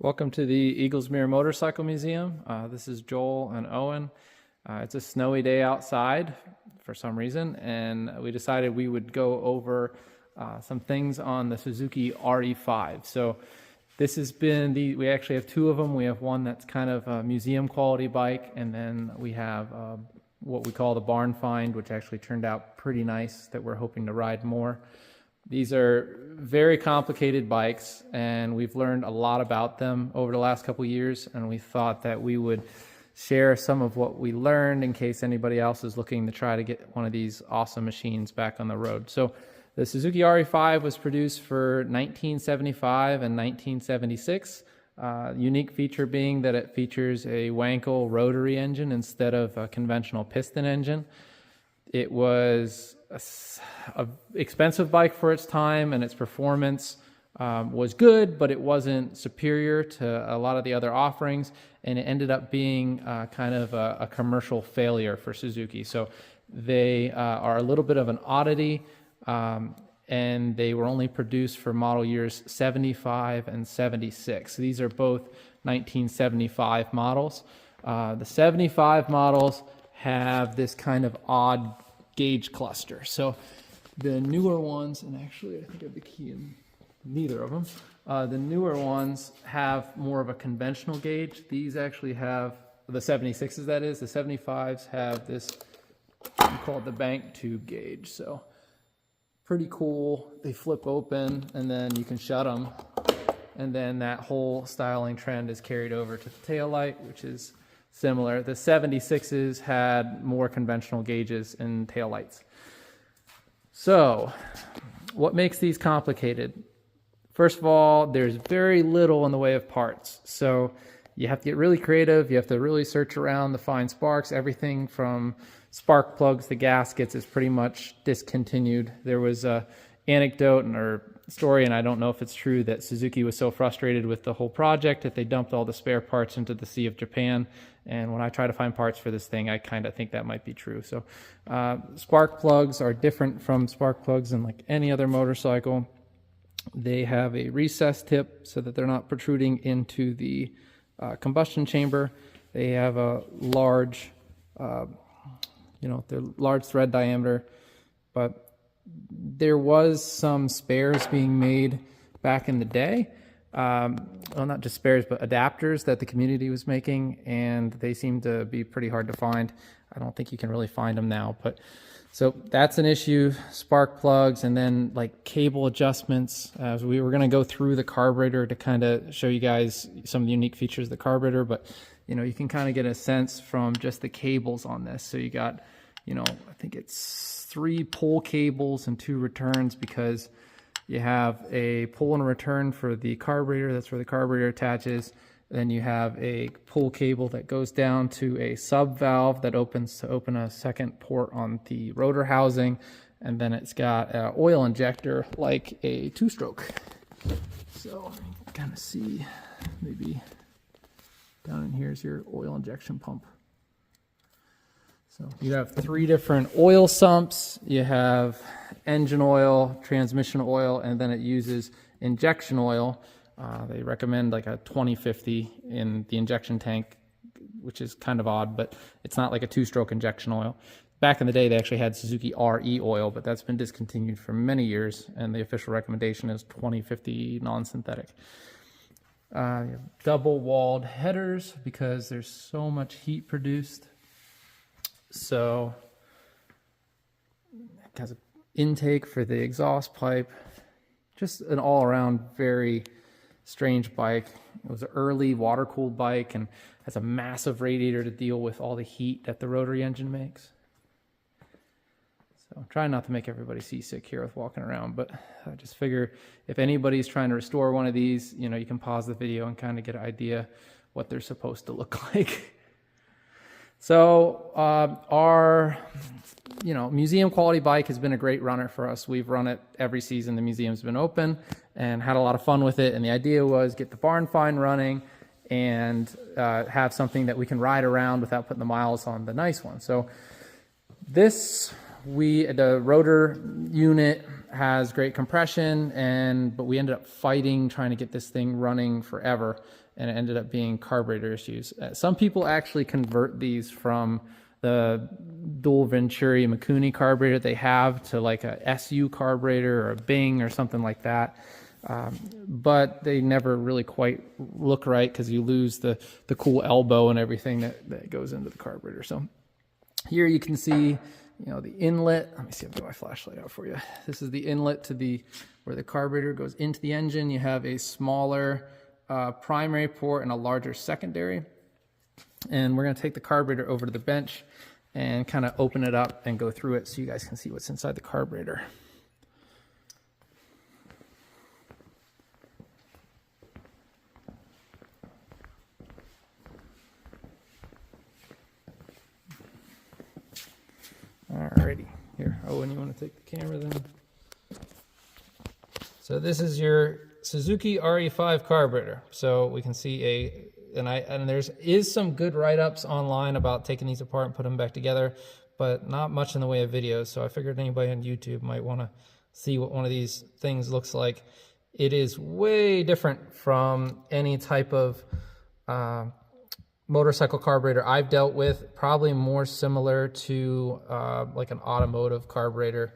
Welcome to the Eagles Mirror Motorcycle Museum. This is Joel and Owen. It's a snowy day outside for some reason, and we decided we would go over some things on the Suzuki RE5. So this has been we actually have two of them. We have one that's kind of a museum quality bike, and then we have what we call the barn find, which actually turned out pretty nice that we're hoping to ride more. These are very complicated bikes, and we've learned a lot about them over the last couple years, and we thought that we would share some of what we learned in case anybody else is looking to try to get one of these awesome machines back on the road. So the Suzuki RE5 was produced for 1975 and 1976. Unique feature being that it features a Wankel rotary engine instead of a conventional piston engine. It was an expensive bike for its time, and its performance was good, but it wasn't superior to a lot of the other offerings, and it ended up being kind of a commercial failure for Suzuki. So they are a little bit of an oddity, and they were only produced for model years 75 and 76. These are both 1975 models. The 75 models have this kind of odd gauge cluster. So the newer ones, and actually I think I have the key in neither of them, the newer ones have more of a conventional gauge. These actually have, the 76s that is, the 75s have this, we call it the bank tube gauge. So pretty cool. They flip open and then you can shut them, and then that whole styling trend is carried over to the tail light, which is similar. The 76s had more conventional gauges and taillights. So what makes these complicated? First of all, there's very little in the way of parts. So you have to get really creative. You have to really search around to find sparks. Everything from spark plugs to gaskets is pretty much discontinued. There was a anecdote or story, and I don't know if it's true, that Suzuki was so frustrated with the whole project that they dumped all the spare parts into the Sea of Japan. And when I try to find parts for this thing, I kind of think that might be true. So spark plugs are different from spark plugs in like any other motorcycle. They have a recessed tip so that they're not protruding into the combustion chamber. They have a large, they're large thread diameter, but there was some spares being made back in the day. Well, not just spares, but adapters that the community was making, and they seem to be pretty hard to find. I don't think you can really find them now, but so that's an issue. Spark plugs, and then like cable adjustments. As we were going to go through the carburetor to kind of show you guys some of the unique features of the carburetor, but you can kind of get a sense from just the cables on this. So you got, I think it's 3 pull cables and 2 returns, because you have a pull and return for the carburetor. That's where the carburetor attaches. Then you have a pull cable that goes down to a sub valve that opens to open a second port on the rotor housing. And then it's got an oil injector like a 2-stroke. So you can kind of see, maybe down in here is your oil injection pump. So you have 3 different oil sumps. You have engine oil, transmission oil, and then it uses injection oil. They recommend like a 2050 in the injection tank, which is kind of odd, but it's not like a 2-stroke injection oil. Back in the day, they actually had Suzuki RE oil, but that's been discontinued for many years, and the official recommendation is 2050 non-synthetic. You have double-walled headers because there's so much heat produced. So it has an intake for the exhaust pipe. Just an all-around very strange bike. It was an early water-cooled bike and has a massive radiator to deal with all the heat that the rotary engine makes. So I'm trying not to make everybody seasick here with walking around, but I just figure if anybody's trying to restore one of these, you can pause the video and kind of get an idea what they're supposed to look like. So our museum quality bike has been a great runner for us. We've run it every season the museum's been open and had a lot of fun with it. And the idea was get the barn find running and have something that we can ride around without putting the miles on the nice one. So this the rotor unit has great compression, but we ended up fighting trying to get this thing running forever, and it ended up being carburetor issues. Some people actually convert these from the dual Venturi Mikuni carburetor they have to like a SU carburetor or a Bing or something like that. But they never really quite look right because you lose the cool elbow and everything that goes into the carburetor. So here you can see, the inlet. Let me see if I have my flashlight out for you. This is the inlet to where the carburetor goes into the engine. You have a smaller primary port and a larger secondary. And we're going to take the carburetor over to the bench and kind of open it up and go through it so you guys can see what's inside the carburetor. Alrighty, here, Owen, you want to take the camera then? So this is your Suzuki RE5 carburetor. So we can see and there is some good write-ups online about taking these apart and putting them back together, but not much in the way of videos. So I figured anybody on YouTube might want to see what one of these things looks like. It is way different from any type of motorcycle carburetor I've dealt with, probably more similar to like an automotive carburetor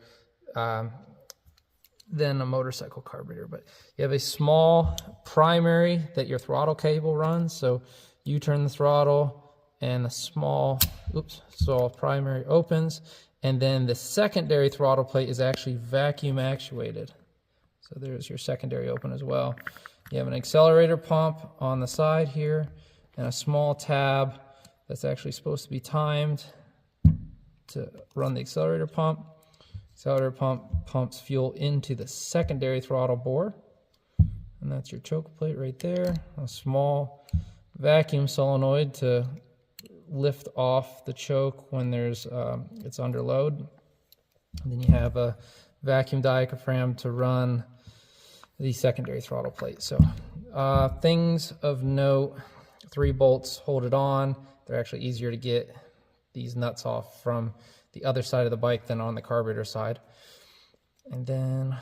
than a motorcycle carburetor. But you have a small primary that your throttle cable runs. So you turn the throttle and the small primary opens, and then the secondary throttle plate is actually vacuum actuated. So there's your secondary open as well. You have an accelerator pump on the side here, and a small tab that's actually supposed to be timed to run the accelerator pump. Accelerator pump pumps fuel into the secondary throttle bore, and that's your choke plate right there. A small vacuum solenoid to lift off the choke when it's under load. And then you have a vacuum diaphragm to run the secondary throttle plate. So things of note: 3 bolts hold it on. They're actually easier to get these nuts off from the other side of the bike than on the carburetor side. And then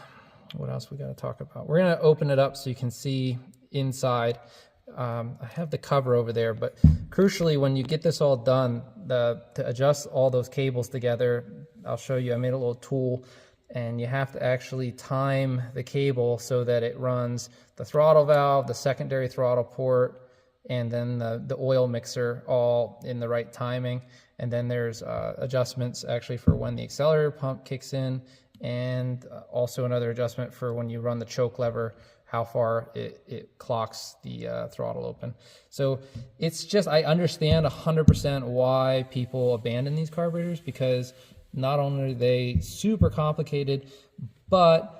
what else we got to talk about? We're going to open it up so you can see inside. I have the cover over there, but crucially, when you get this all done, to adjust all those cables together, I'll show you. I made a little tool, and you have to actually time the cable so that it runs the throttle valve, the secondary throttle port, and then the oil mixer all in the right timing. And then there's adjustments actually for when the accelerator pump kicks in, and also another adjustment for when you run the choke lever, how far it clocks the throttle open. So it's just, I understand 100% why people abandon these carburetors, because not only are they super complicated, but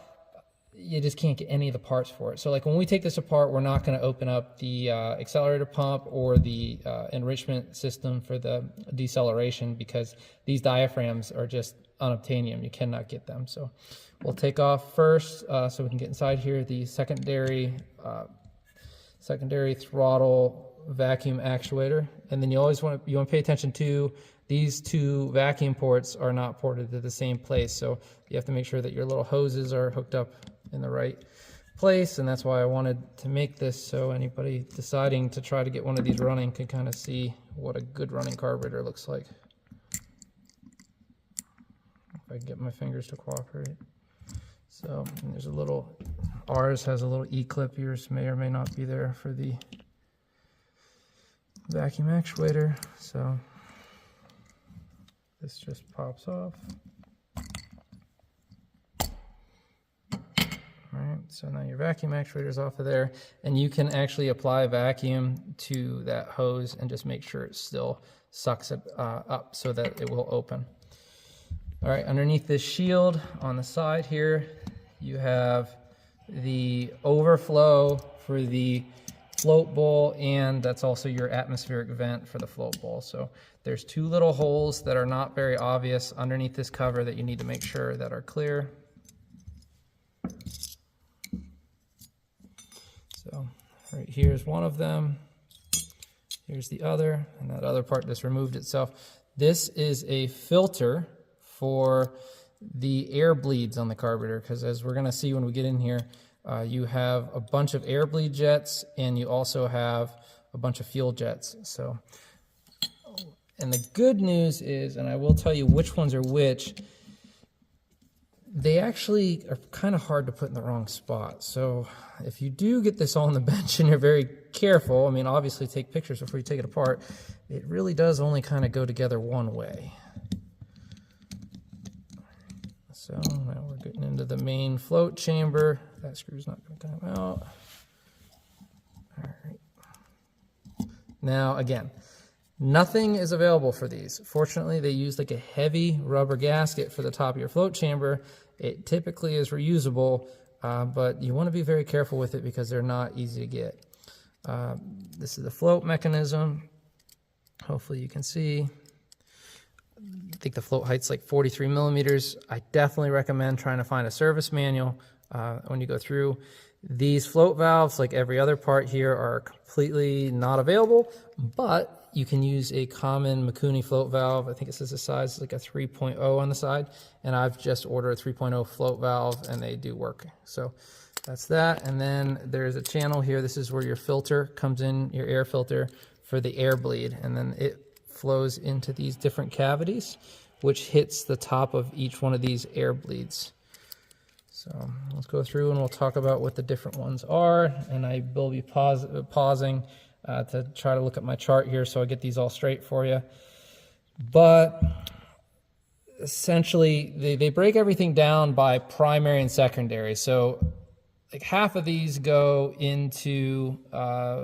you just can't get any of the parts for it. So like when we take this apart, we're not going to open up the accelerator pump or the enrichment system for the deceleration, because these diaphragms are just unobtainium. You cannot get them. So we'll take off first so we can get inside here the secondary throttle vacuum actuator. And then you always want to pay attention to these 2 vacuum ports are not ported to the same place. So you have to make sure that your little hoses are hooked up in the right place, and that's why I wanted to make this, so anybody deciding to try to get one of these running can kind of see what a good running carburetor looks like. If I can get my fingers to cooperate. So there's a little, ours has a little E-clip, yours may or may not be there for the vacuum actuator. So this just pops off. So now your vacuum actuator is off of there, and you can actually apply a vacuum to that hose and just make sure it still sucks it up so that it will open. All right, underneath this shield on the side here, you have the overflow for the float bowl, and that's also your atmospheric vent for the float bowl. So there's 2 little holes that are not very obvious underneath this cover that you need to make sure that are clear. So right here's one of them, here's the other, and that other part just removed itself. This is a filter for the air bleeds on the carburetor, because as we're going to see when we get in here, you have a bunch of air bleed jets and you also have a bunch of fuel jets. So, and the good news is, and I will tell you which ones are which, they actually are kind of hard to put in the wrong spot. So if you do get this all on the bench and you're very careful, I mean, obviously take pictures before you take it apart, it really does only kind of go together one way. So now we're getting into the main float chamber. That screw's not going to come out. All right. Now, again, nothing is available for these. Fortunately, they use like a heavy rubber gasket for the top of your float chamber. It typically is reusable, but you want to be very careful with it because they're not easy to get. This is the float mechanism. Hopefully you can see. I think the float height's like 43 millimeters. I definitely recommend trying to find a service manual when you go through. These float valves, like every other part here, are completely not available, but you can use a common Mikuni float valve. I think it says the size is like a 3.0 on the side, and I've just ordered a 3.0 float valve, and they do work. So that's that. And then there's a channel here. This is where your filter comes in, your air filter for the air bleed, and then it flows into these different cavities, which hits the top of each one of these air bleeds. So let's go through and we'll talk about what the different ones are. And I will be pausing to try to look at my chart here so I get these all straight for you. But essentially, they break everything down by primary and secondary. So like half of these go into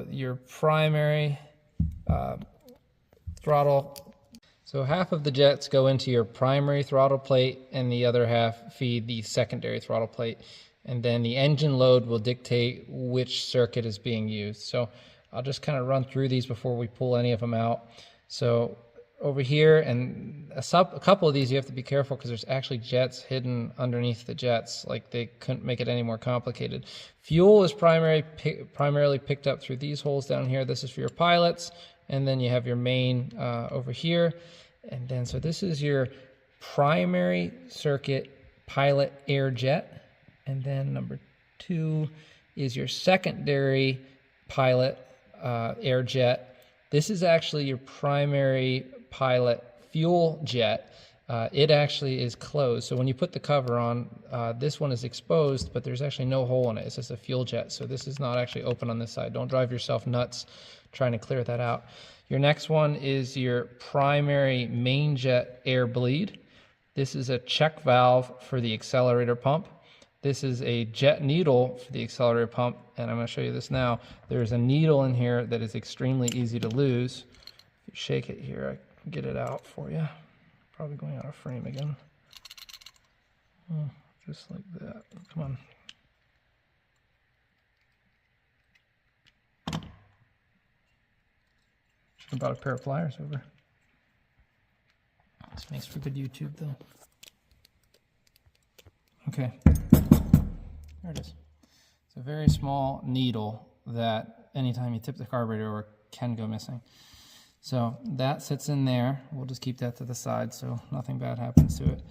your primary throttle. So half of the jets go into your primary throttle plate and the other half feed the secondary throttle plate. And then the engine load will dictate which circuit is being used. So I'll just kind of run through these before we pull any of them out. So over here, and a couple of these you have to be careful because there's actually jets hidden underneath the jets. Like they couldn't make it any more complicated. Fuel is primarily picked up through these holes down here. This is for your pilots. And then you have your main over here. And then, so this is your primary circuit pilot air jet. And then number 2 is your secondary pilot air jet. This is actually your primary pilot fuel jet. It actually is closed. So when you put the cover on, this one is exposed, but there's actually no hole in it. It's just a fuel jet. So this is not actually open on this side. Don't drive yourself nuts trying to clear that out. Your next one is your primary main jet air bleed. This is a check valve for the accelerator pump. This is a jet needle for the accelerator pump, and I'm going to show you this now. There's a needle in here that is extremely easy to lose. If you shake it here, I can get it out for you. Probably going out of frame again. Just like that. Come on. Should have brought a pair of pliers over. This makes for good YouTube though. Okay. There it is. It's a very small needle that anytime you tip the carburetor over can go missing. So that sits in there. We'll just keep that to the side so nothing bad happens to it.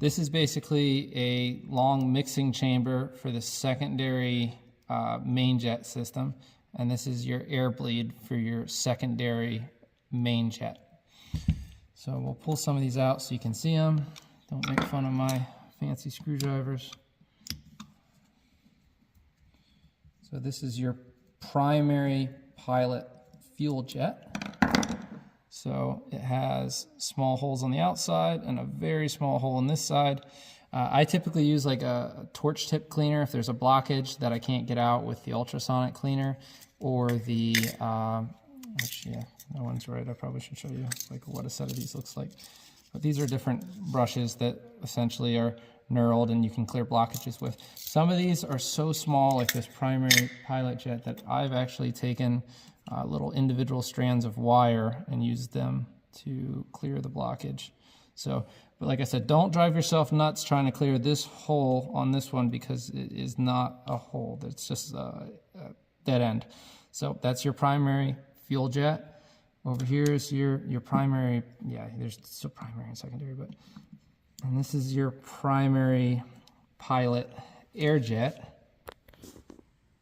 This is basically a long mixing chamber for the secondary main jet system. And this is your air bleed for your secondary main jet. So we'll pull some of these out so you can see them. Don't make fun of my fancy screwdrivers. So this is your primary pilot fuel jet. So it has small holes on the outside and a very small hole on this side. I typically use like a torch tip cleaner if there's a blockage that I can't get out with the ultrasonic cleaner, or the, which, yeah, that one's right. I probably should show you like what a set of these looks like. But these are different brushes that essentially are knurled and you can clear blockages with. Some of these are so small, like this primary pilot jet, that I've actually taken little individual strands of wire and used them to clear the blockage. So, but like I said, don't drive yourself nuts trying to clear this hole on this one because it is not a hole. It's just a dead end. So that's your primary fuel jet. Over here is your primary, yeah, there's still primary and secondary, but And this is your primary pilot air jet.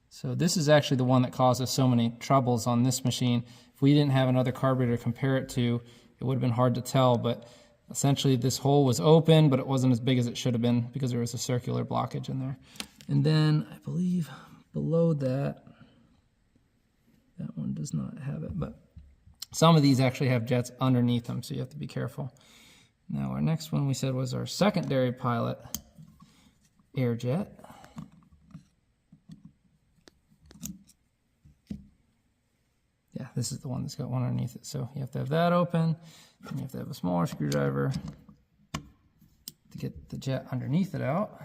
So this is actually the one that caused us so many troubles on this machine. If we didn't have another carburetor to compare it to, it would have been hard to tell, but essentially this hole was open, but it wasn't as big as it should have been because there was a circular blockage in there. And then I believe below that, that one does not have it, but some of these actually have jets underneath them, so you have to be careful. Now our next one we said was our secondary pilot air jet. Yeah, this is the one that's got one underneath it. So you have to have that open, and you have to have a smaller screwdriver to get the jet underneath it out.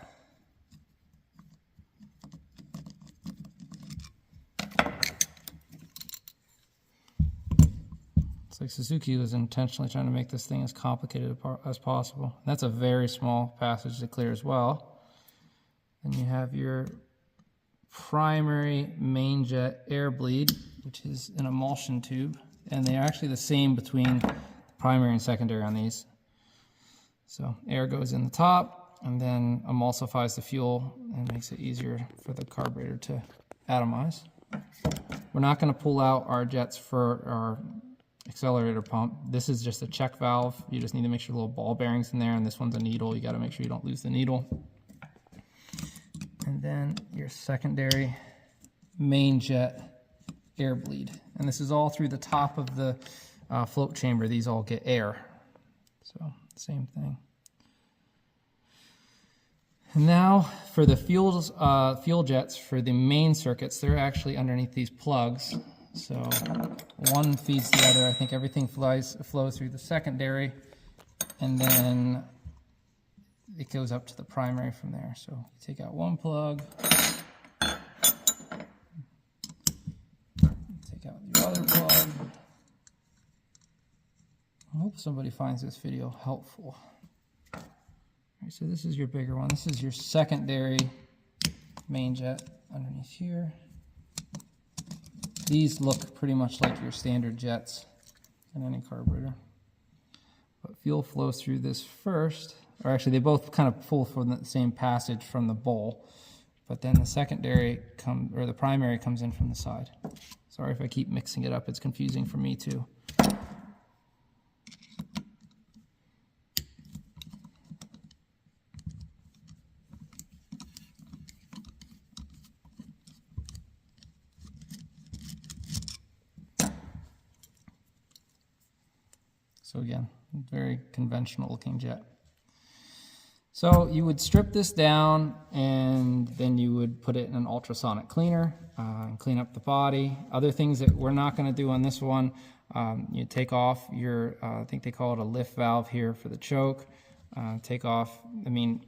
It's like Suzuki was intentionally trying to make this thing as complicated as possible. And that's a very small passage to clear as well. Then you have your primary main jet air bleed, which is an emulsion tube, and they're actually the same between the primary and secondary on these. So air goes in the top and then emulsifies the fuel and makes it easier for the carburetor to atomize. We're not going to pull out our jets for our accelerator pump. This is just a check valve. You just need to make sure the little ball bearings in there, and this one's a needle. You got to make sure you don't lose the needle. And then your secondary main jet air bleed. And this is all through the top of the float chamber. These all get air. So same thing. And now for the fuel jets for the main circuits, they're actually underneath these plugs. So one feeds the other. I think everything flows through the secondary, and then it goes up to the primary from there. So you take out one plug, take out the other plug. I hope somebody finds this video helpful. All right, so this is your bigger one. This is your secondary main jet underneath here. These look pretty much like your standard jets in any carburetor. But fuel flows through this first, or actually they both kind of pull from the same passage from the bowl, but then the secondary or the primary comes in from the side. Sorry if I keep mixing it up, it's confusing for me too. So again, very conventional looking jet. So you would strip this down and then you would put it in an ultrasonic cleaner and clean up the body. Other things that we're not going to do on this one, you take off your, I think they call it a lift valve here for the choke. Take off, I mean,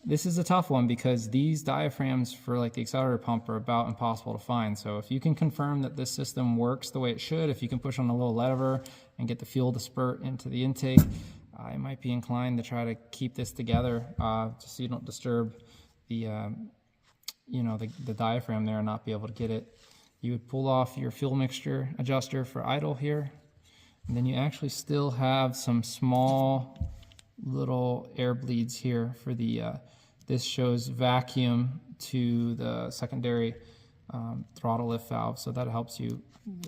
this is a tough one because these diaphragms for like the accelerator pump are about impossible to find. So if you can confirm that this system works the way it should, if you can push on a little lever and get the fuel to spurt into the intake, I might be inclined to try to keep this together just so you don't disturb the, the diaphragm there and not be able to get it. You would pull off your fuel mixture adjuster for idle here, and then you actually still have some small little air bleeds here for the, this shows vacuum to the secondary throttle lift valve, so that helps you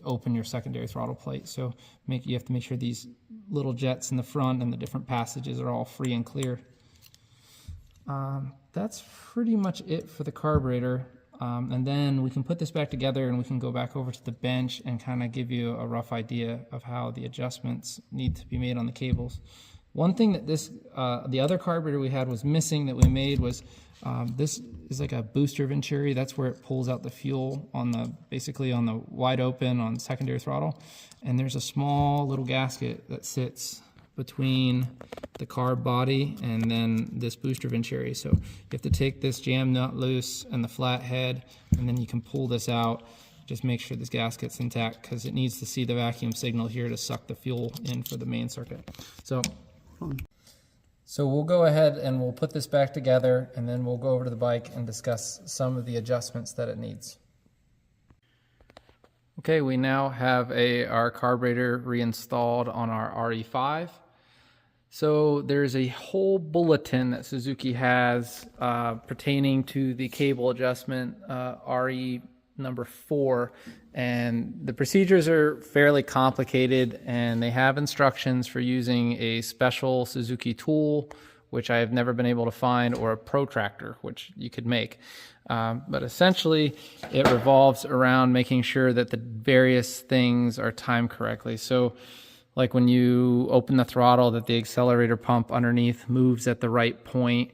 open your secondary throttle plate. So you have to make sure these little jets in the front and the different passages are all free and clear. That's pretty much it for the carburetor. And then we can put this back together and we can go back over to the bench and kind of give you a rough idea of how the adjustments need to be made on the cables. One thing that the other carburetor we had was missing that we made was this is like a booster venturi. That's where it pulls out the fuel basically on the wide open on secondary throttle. And there's a small little gasket that sits between the carb body and then this booster venturi. So you have to take this jam nut loose and the flat head, and then you can pull this out. Just make sure this gasket's intact because it needs to see the vacuum signal here to suck the fuel in for the main circuit. So we'll go ahead and we'll put this back together, and then we'll go over to the bike and discuss some of the adjustments that it needs. Okay, we now have our carburetor reinstalled on our RE5. So there's a whole bulletin that Suzuki has pertaining to the cable adjustment RE number 4, and the procedures are fairly complicated, and they have instructions for using a special Suzuki tool, which I have never been able to find, or a protractor, which you could make. But essentially, it revolves around making sure that the various things are timed correctly. So like when you open the throttle, that the accelerator pump underneath moves at the right point,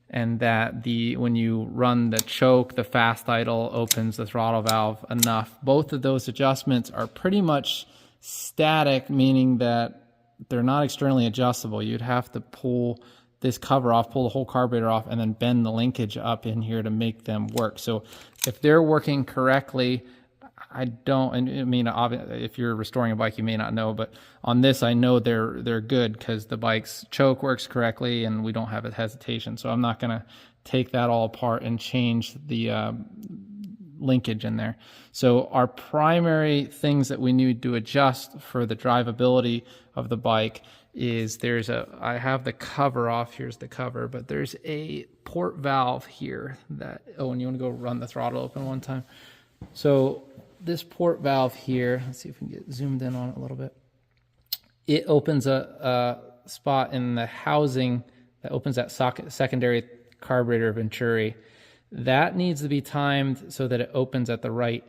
and that when you run the choke, the fast idle opens the throttle valve enough. Both of those adjustments are pretty much static, meaning that they're not externally adjustable. You'd have to pull this cover off, pull the whole carburetor off, and then bend the linkage up in here to make them work. So if they're working correctly, I mean, if you're restoring a bike, you may not know, but on this, I know they're good because the bike's choke works correctly and we don't have a hesitation. So I'm not going to take that all apart and change the linkage in there. So our primary things that we need to adjust for the drivability of the bike is I have the cover off. Here's the cover, but there's a port valve here that, oh, and you want to go run the throttle open one time. So this port valve here, let's see if we can get zoomed in on it a little bit. It opens a spot in the housing that opens that secondary carburetor venturi. That needs to be timed so that it opens at the right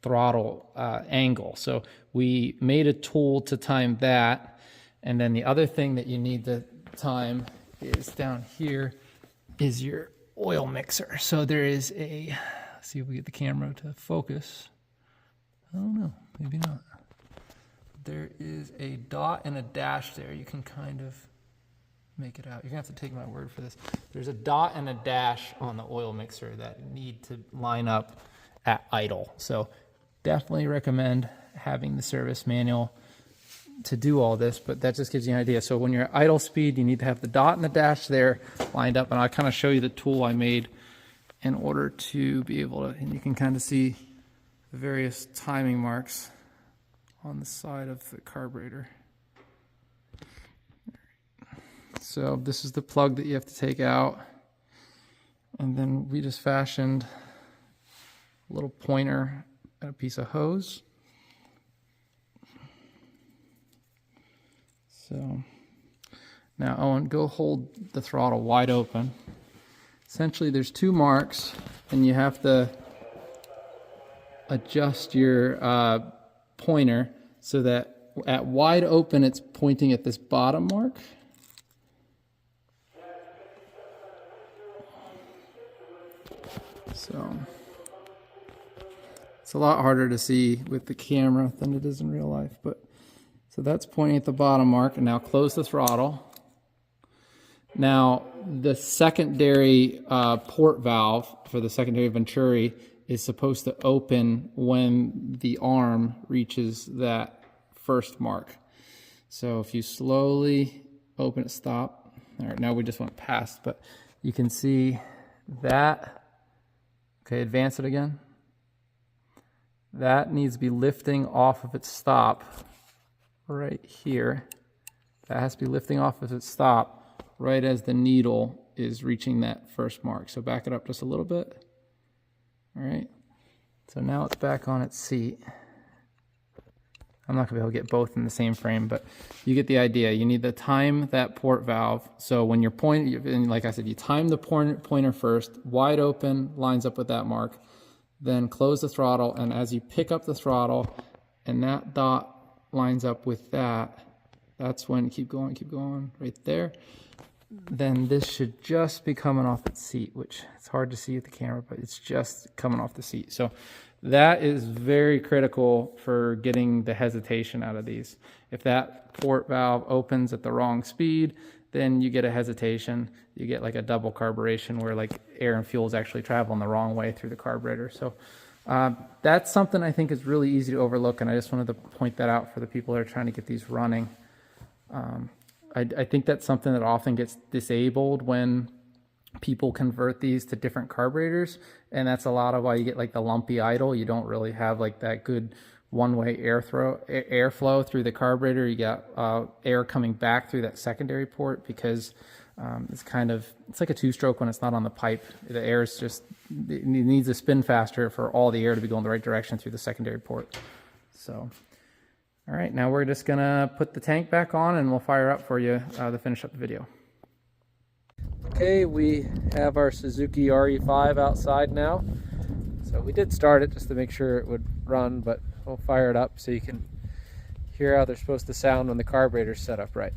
throttle angle. So we made a tool to time that. And then the other thing that you need to time is down here is your oil mixer. So there is let's see if we get the camera to focus. I don't know, maybe not. There is a dot and a dash there. You can kind of make it out. You're gonna have to take my word for this. There's a dot and a dash on the oil mixer that need to line up at idle. So definitely recommend having the service manual to do all this, but that just gives you an idea. So when you're at idle speed, you need to have the dot and the dash there lined up, and I'll kind of show you the tool I made in order to be able to, and you can kind of see the various timing marks on the side of the carburetor. So this is the plug that you have to take out, and then we just fashioned a little pointer and a piece of hose. So now, Owen, go hold the throttle wide open. Essentially, there's two marks, and you have to adjust your pointer so that at wide open, it's pointing at this bottom mark. So it's a lot harder to see with the camera than it is in real life, but so that's pointing at the bottom mark, and now close the throttle. Now, the secondary port valve for the secondary venturi is supposed to open when the arm reaches that first mark. So if you slowly open it, stop. All right, now we just went past, but you can see that. Okay, advance it again. That needs to be lifting off of its stop right here. That has to be lifting off of its stop right as the needle is reaching that first mark. So back it up just a little bit. All right. So now it's back on its seat. I'm not going to be able to get both in the same frame, but you get the idea. You need to time that port valve. So when you're pointing, and like I said, you time the pointer first, wide open, lines up with that mark, then close the throttle, and as you pick up the throttle and that dot lines up with that, that's when, keep going, right there. Then this should just be coming off its seat, which it's hard to see with the camera, but it's just coming off the seat. So that is very critical for getting the hesitation out of these. If that port valve opens at the wrong speed, then you get a hesitation. You get like a double carburation where like air and fuel is actually traveling the wrong way through the carburetor. So that's something I think is really easy to overlook, and I just wanted to point that out for the people that are trying to get these running. I think that's something that often gets disabled when people convert these to different carburetors, and that's a lot of why you get like the lumpy idle. You don't really have like that good one-way airflow through the carburetor. You got air coming back through that secondary port because it's like a two-stroke when it's not on the pipe. The air is just, it needs to spin faster for all the air to be going the right direction through the secondary port. So, all right, now we're just gonna put the tank back on and we'll fire up for you to finish up the video. Okay, we have our Suzuki RE5 outside now. So we did start it just to make sure it would run, but we'll fire it up so you can hear how they're supposed to sound when the carburetor's set up right.